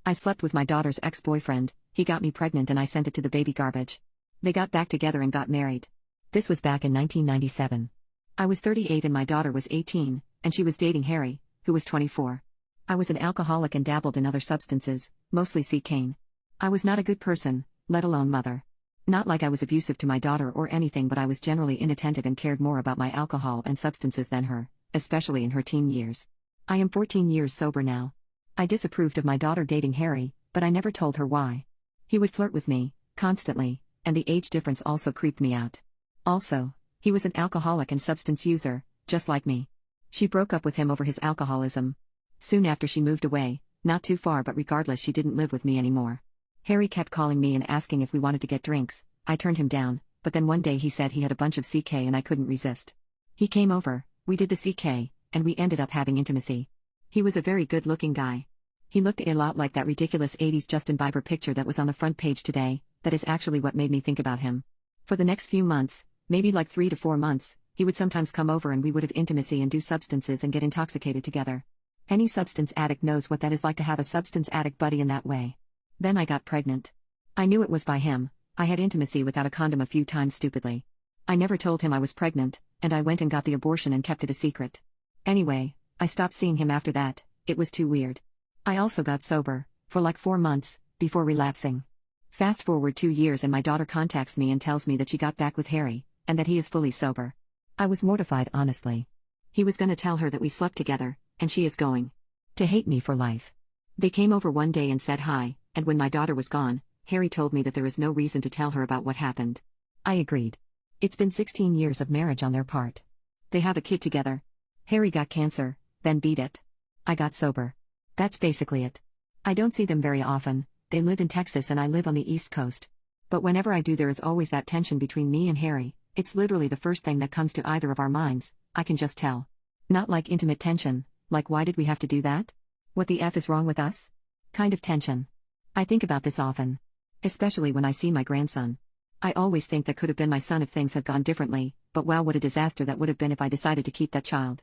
I slept with my daughter's ex-boyfriend, he got me pregnant and I sent it to the baby garbage. They got back together and got married. This was back in 1997. I was 38 and my daughter was 18, and she was dating Harry, who was 24. I was an alcoholic and dabbled in other substances, mostly cocaine. I was not a good person, let alone mother. Not like I was abusive to my daughter or anything, but I was generally inattentive and cared more about my alcohol and substances than her, especially in her teen years. I am 14 years sober now. I disapproved of my daughter dating Harry, but I never told her why. He would flirt with me, constantly, and the age difference also creeped me out. Also, he was an alcoholic and substance user, just like me. She broke up with him over his alcoholism. Soon after she moved away, not too far, but regardless she didn't live with me anymore. Harry kept calling me and asking if we wanted to get drinks. I turned him down, but then one day he said he had a bunch of CK and I couldn't resist. He came over, we did the CK, and we ended up having intimacy. He was a very good-looking guy. He looked a lot like that ridiculous 80s Justin Bieber picture that was on the front page today. That is actually what made me think about him. For the next few months, maybe like 3 to 4 months, he would sometimes come over and we would have intimacy and do substances and get intoxicated together. Any substance addict knows what that is like to have a substance addict buddy in that way. Then I got pregnant. I knew it was by him. I had intimacy without a condom a few times stupidly. I never told him I was pregnant, and I went and got the abortion and kept it a secret. Anyway, I stopped seeing him after that. It was too weird. I also got sober, for like 4 months, before relapsing. Fast forward 2 years and my daughter contacts me and tells me that she got back with Harry, and that he is fully sober. I was mortified, honestly. He was gonna tell her that we slept together, and she is going to hate me for life. They came over one day and said hi, and when my daughter was gone, Harry told me that there is no reason to tell her about what happened. I agreed. It's been 16 years of marriage on their part. They have a kid together. Harry got cancer, then beat it. I got sober. That's basically it. I don't see them very often. They live in Texas and I live on the East Coast. But whenever I do, there is always that tension between me and Harry. It's literally the first thing that comes to either of our minds, I can just tell. Not like intimate tension, like why did we have to do that? What the F is wrong with us? Kind of tension. I think about this often. Especially when I see my grandson. I always think that could have been my son if things had gone differently, but wow, what a disaster that would have been if I decided to keep that child.